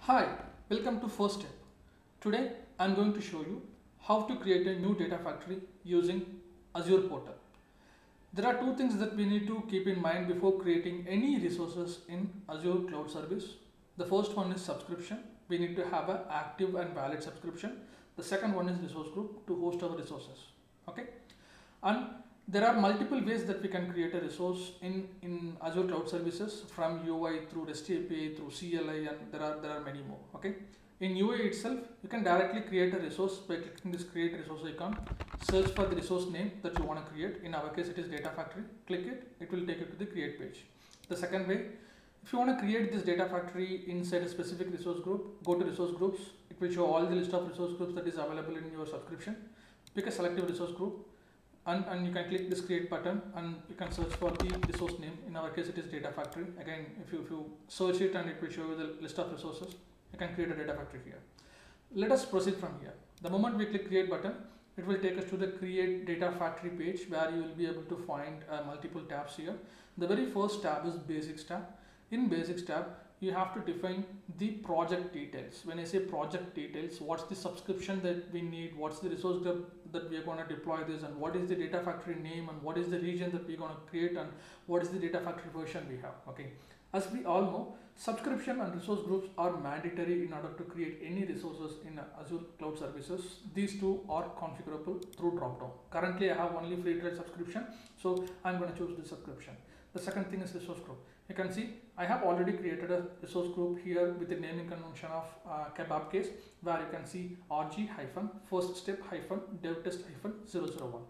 Hi, welcome to First Step. Today I'm going to show you how to create a new data factory using Azure portal. There are two things that we need to keep in mind before creating any resources in Azure Cloud Service. The first one is subscription. We need to have an active and valid subscription. The second one is resource group to host our resources. Okay, and there are multiple ways that we can create a resource in Azure Cloud Services, from UI through REST API through CLI, and there are many more. Okay, in UI itself, you can directly create a resource by clicking this create resource icon, search for the resource name that you want to create. In our case, it is Data Factory. Click it, it will take you to the create page. The second way, if you want to create this data factory inside a specific resource group, go to resource groups. It will show all the list of resource groups that is available in your subscription. Pick a selective resource group, and you can click this create button and you can search for the resource name. In our case, it is Data Factory. Again, if you search it, and it will show you the list of resources, you can create a data factory here. Let us proceed from here. The moment we click create button, it will take us to the create data factory page, where you will be able to find multiple tabs here. The very first tab is basics tab. In basics tab, you have to define the project details. When I say project details, what's the subscription that we need, what's the resource group that we are going to deploy this, and what is the data factory name, and what is the region that we're going to create, and what is the data factory version we have. Okay, as we all know, subscription and resource groups are mandatory in order to create any resources in Azure Cloud Services. These two are configurable through dropdown. Currently I have only free trial subscription, so I'm going to choose the subscription. The second thing is resource group. You can see I have already created a resource group here with the naming convention of kebab case, where you can see rg-first step-devtest-001.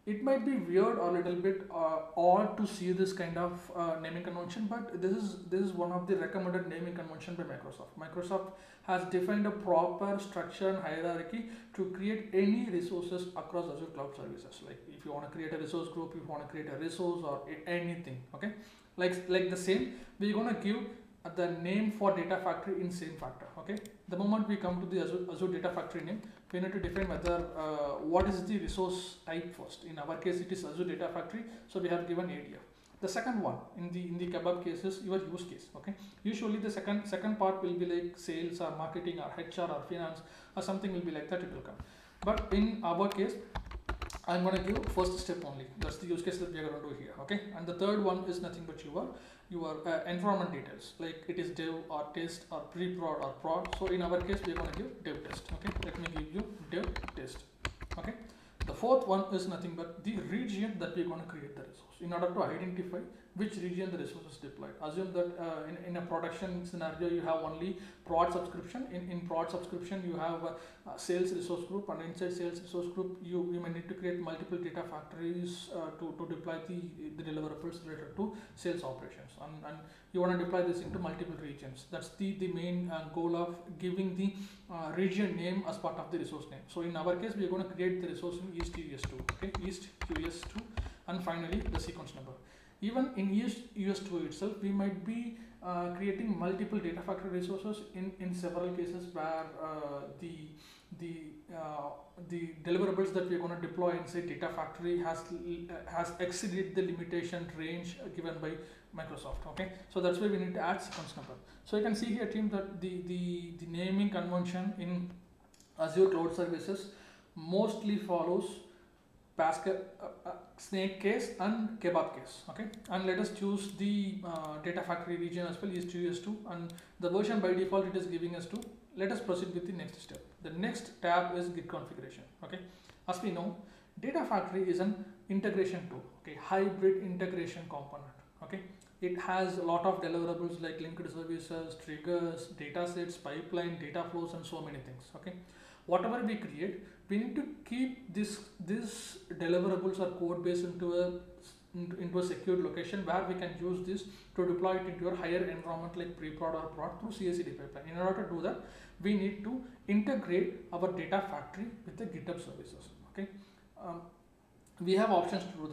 It might be weird or a little bit odd to see this kind of naming convention, but this is one of the recommended naming convention by Microsoft. Microsoft has defined a proper structure and hierarchy to create any resources across Azure Cloud Services. Like if you want to create a resource group, if you want to create a resource or anything, okay, like the same, we're going to give the name for data factory in same factor. Okay, the moment we come to the Azure Data Factory name, we need to define whether what is the resource type first. In our case, it is Azure Data Factory, so we have given ADF. The second one in the kebab case is your use case. Okay, usually the second part will be like sales or marketing or HR or finance or something will be like that, it will come. But in our case, I'm going to give first step only. That's the use case that we are going to do here. Okay, and the third one is nothing but your environment details, like it is dev or test or pre-prod or prod. So in our case, we are going to give dev test. Okay, let me give you dev test. Okay, the fourth one is nothing but the region that we are going to create the resource. In order to identify which region the resource is deployed, assume that in a production scenario you have only prod subscription. In prod subscription you have a sales resource group, and inside sales resource group you may need to create multiple data factories to deploy the deliverables related to sales operations, and you want to deploy this into multiple regions. That's the main goal of giving the region name as part of the resource name. So in our case, we are going to create the resource in East US2. Okay, East US2, and finally the sequence number. Even in East US2 itself, we might be creating multiple data factory resources in several cases where the deliverables that we are going to deploy inside data factory has exceeded the limitation range given by Microsoft. Okay, so that's why we need to add sequence number. So you can see here, team, that the naming convention in Azure Cloud Services mostly follows basket, snake case and kebab case. Okay, and let us choose the data factory region as well, East US2, and the version by default it is giving us 2. Let us proceed with the next step. The next tab is Git Configuration. Okay, as we know, data factory is an integration tool. Okay, hybrid integration component. Okay, it has a lot of deliverables like linked services, triggers, data sets, pipeline, data flows, and so many things. Okay, whatever we create, we need to keep this deliverables or code base into a secured location where we can use this to deploy it into your higher environment like pre-prod or prod through CI/CD pipeline. In order to do that, we need to integrate our data factory with the GitHub services. Okay, we have options to do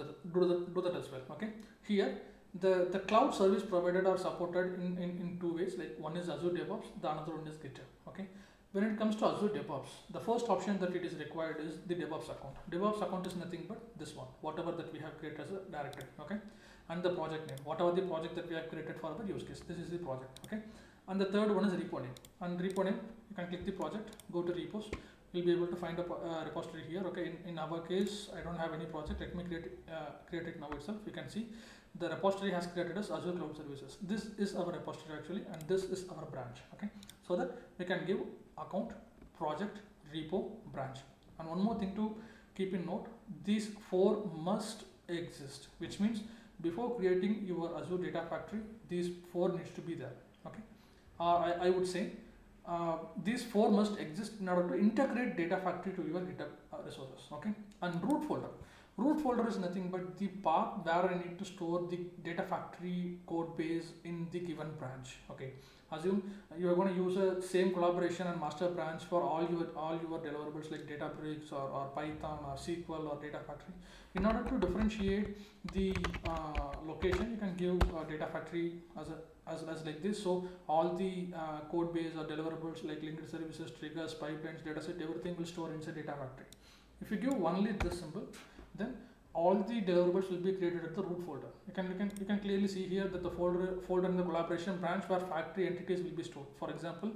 that as well. Okay, here the cloud service provided are supported in two ways. Like one is Azure DevOps, the another one is GitHub. Okay, when it comes to Azure DevOps, the first option that it is required is the DevOps account. DevOps account is nothing but this one, whatever that we have created as a directory. Okay, and the project name, whatever the project that we have created for our use case. This is the project. Okay, and the third one is repo name. And repo name, you can click the project, go to repos, you'll be able to find a repository here. Okay, in our case, I don't have any project. Let me create it now itself. You can see the repository has created as Azure Cloud Services. This is our repository actually, and this is our branch. Okay, so that we can give account, project, repo, branch. And one more thing to keep in note, these four must exist, which means before creating your Azure Data Factory, these four needs to be there. Okay, I would say these four must exist in order to integrate Data Factory to your GitHub resources. Okay, and root folder. Root folder is nothing but the path where I need to store the Data Factory code base in the given branch. Okay, assume you are going to use a same collaboration and master branch for all your deliverables like Databricks or Python or SQL or Data Factory. In order to differentiate the location, you can give Data Factory as like this. So all the code base or deliverables like linked services, triggers, pipelines, dataset, everything will store inside Data Factory. If you give only this symbol, then all the deliverables will be created at the root folder. You can clearly see here that the folder in the collaboration branch where factory entities will be stored. For example,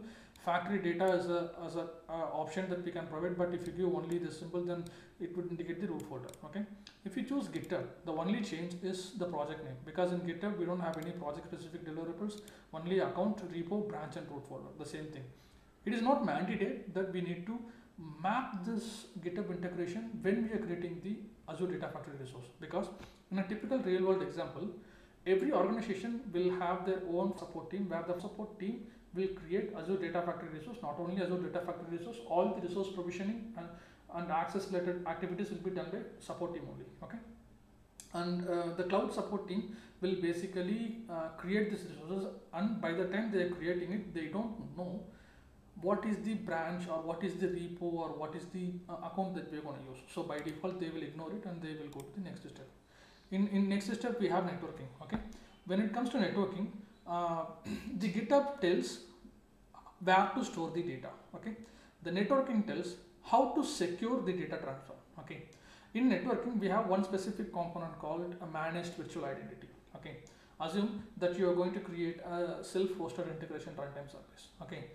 factory data is a option that we can provide, but if you give only this symbol, then it would indicate the root folder. Okay, if you choose GitHub, the only change is the project name, because in GitHub we don't have any project specific deliverables, only account, repo, branch and root folder, the same thing. It is not mandated that we need to map this GitHub integration when we are creating the Azure Data Factory resource, because in a typical real world example, every organization will have their own support team where the support team will create Azure Data Factory resource. Not only Azure Data Factory resource, all the resource provisioning and access related activities will be done by support team only. Okay, and the cloud support team will basically create these resources, and by the time they are creating it, they don't know what is the branch or what is the repo or what is the account that we are going to use. So by default they will ignore it and they will go to the next step. In next step we have networking. Okay, when it comes to networking, the GitHub tells where to store the data. Okay, the networking tells how to secure the data transfer. Okay, in networking we have one specific component called a managed virtual identity. Okay, assume that you are going to create a self-hosted integration runtime service. Okay,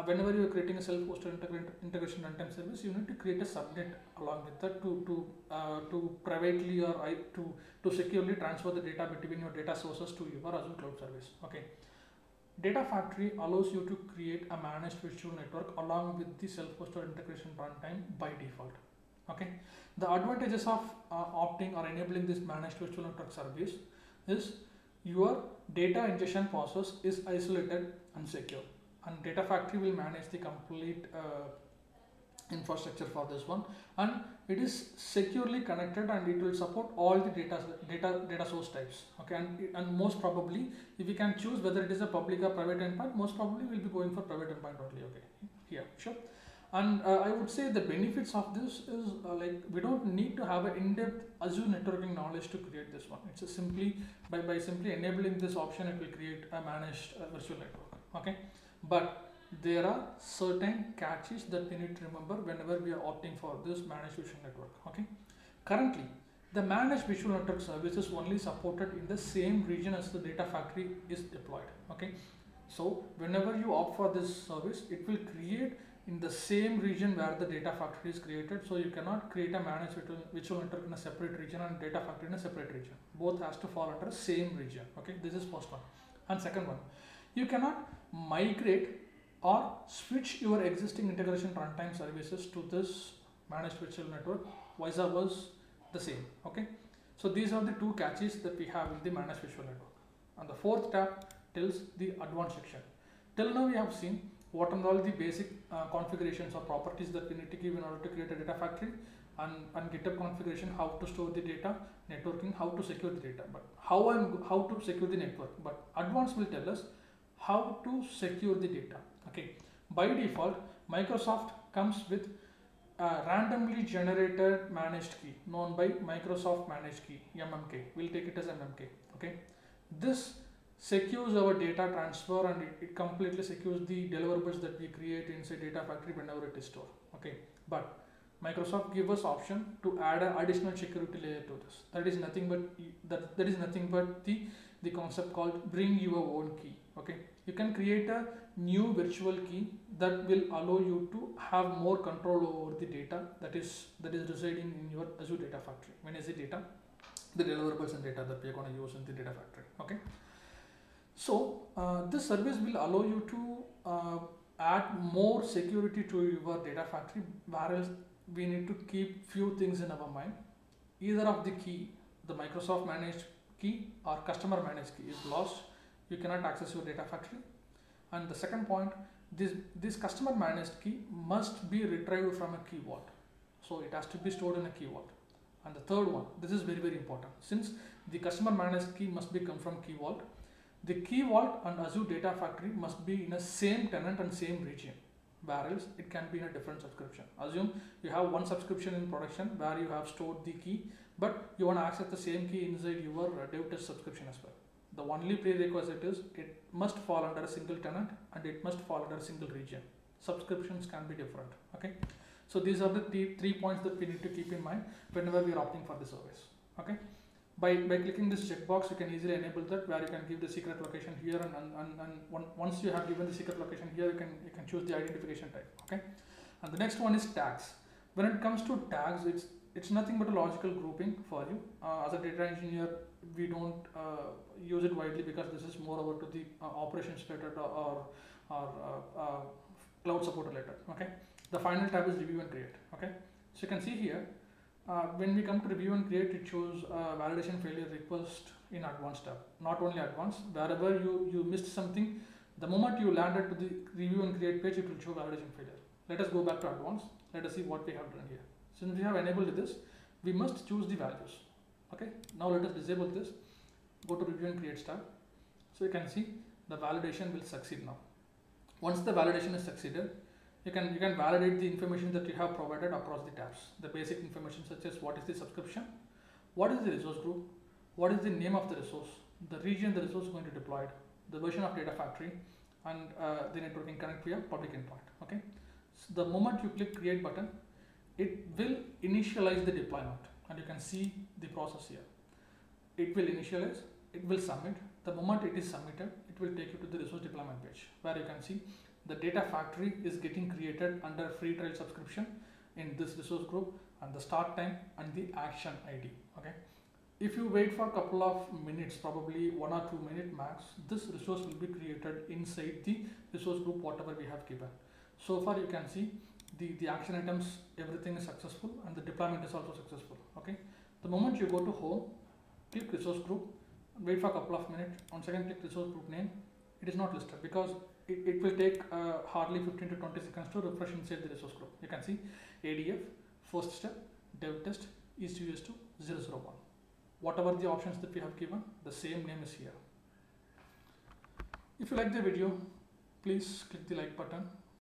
whenever you are creating a self-hosted integration runtime service, you need to create a subnet along with that to privately or to securely transfer the data between your data sources to your Azure Cloud Service. Okay, Data Factory allows you to create a managed virtual network along with the self-hosted integration runtime by default. Okay, the advantages of opting or enabling this managed virtual network service is your data ingestion process is isolated and secure, and Data Factory will manage the complete infrastructure for this one, and it is securely connected and it will support all the data source types. Okay, and most probably if we can choose whether it is a public or private endpoint, most probably we'll be going for private endpoint only. Okay, here sure. And I would say the benefits of this is like we don't need to have an in-depth Azure networking knowledge to create this one. It's simply by simply enabling this option, it will create a managed virtual network. Okay, but there are certain catches that we need to remember whenever we are opting for this managed virtual network. Okay, currently the managed virtual network service is only supported in the same region as the Data Factory is deployed. Okay, so whenever you opt for this service, it will create in the same region where the Data Factory is created. So you cannot create a managed virtual network in a separate region and Data Factory in a separate region. Both has to fall under the same region. Okay, this is first one. And second one, you cannot migrate or switch your existing integration runtime services to this managed virtual network, vice versa the same. Okay, so these are the two catches that we have in the managed virtual network. And the fourth tab tells the advanced section. Till now we have seen what are all the basic configurations or properties that we need to give in order to create a Data Factory, and GitHub configuration, how to store the data, networking, how to secure the data, but how to secure the network. But advanced will tell us how to secure the data. Okay, by default Microsoft comes with a randomly generated managed key known by Microsoft managed key, MMK. We'll take it as MMK. Okay, this secures our data transfer and it completely secures the deliverables that we create inside Data Factory whenever it is stored. Okay, but Microsoft give us option to add an additional security layer to this. That is nothing but the concept called bring your own key. Okay, you can create a new virtual key that will allow you to have more control over the data that is residing in your Azure Data Factory. When I say data, the deliverables and data that we are going to use in the data factory. Okay. So this service will allow you to add more security to your data factory, whereas we need to keep few things in our mind. Either of the key, the Microsoft managed key or customer managed key is lost, you cannot access your data factory. And the second point, this customer managed key must be retrieved from a key vault. So it has to be stored in a key vault. And the third one, this is very, very important. Since the customer managed key must be come from key vault, the key vault and Azure Data Factory must be in a same tenant and same region, whereas it can be in a different subscription. Assume you have one subscription in production where you have stored the key, but you want to access the same key inside your dev test subscription as well. The only prerequisite is it must fall under a single tenant and it must fall under a single region. Subscriptions can be different. Okay. So these are the 3 points that we need to keep in mind whenever we are opting for the service. Okay. By clicking this checkbox, you can easily enable that, where you can give the secret location here, and once you have given the secret location here, you can choose the identification type. Okay. And the next one is tags. When it comes to tags, it's nothing but a logical grouping for you. As a data engineer, we don't use it widely because this is more over to the operations related or cloud support related. Okay. The final tab is review and create. Okay. So you can see here, when we come to review and create, it shows validation failure request in advanced tab. Not only advanced, wherever you missed something, the moment you landed to the review and create page, it will show validation failure. Let us go back to advanced. Let us see what we have done here. Since we have enabled this, we must choose the values. Okay. Now let us disable this. Go to review and create tab. So you can see the validation will succeed now. Once the validation is succeeded, you can validate the information that you have provided across the tabs. The basic information such as what is the subscription, what is the resource group, what is the name of the resource, the region the resource is going to deploy, the version of data factory, and the networking connect via public endpoint. Okay. So the moment you click create button, it will initialize the deployment, and you can see the process here. It will initialize, it will submit. The moment it is submitted, it will take you to the resource deployment page, where you can see the data factory is getting created under free trial subscription in this resource group, and the start time and the action ID. Okay. If you wait for a couple of minutes, probably 1 or 2 minutes max, this resource will be created inside the resource group, whatever we have given. So far you can see the action items, everything is successful, and the deployment is also successful. Okay. The moment you go to home, click resource group, wait for a couple of minutes, once again click resource group name, it is not listed because it will take hardly 15 to 20 seconds to refresh inside the resource group. You can see ADF, first step, dev test, EC2 001. Whatever the options that we have given, the same name is here. If you like the video, please click the like button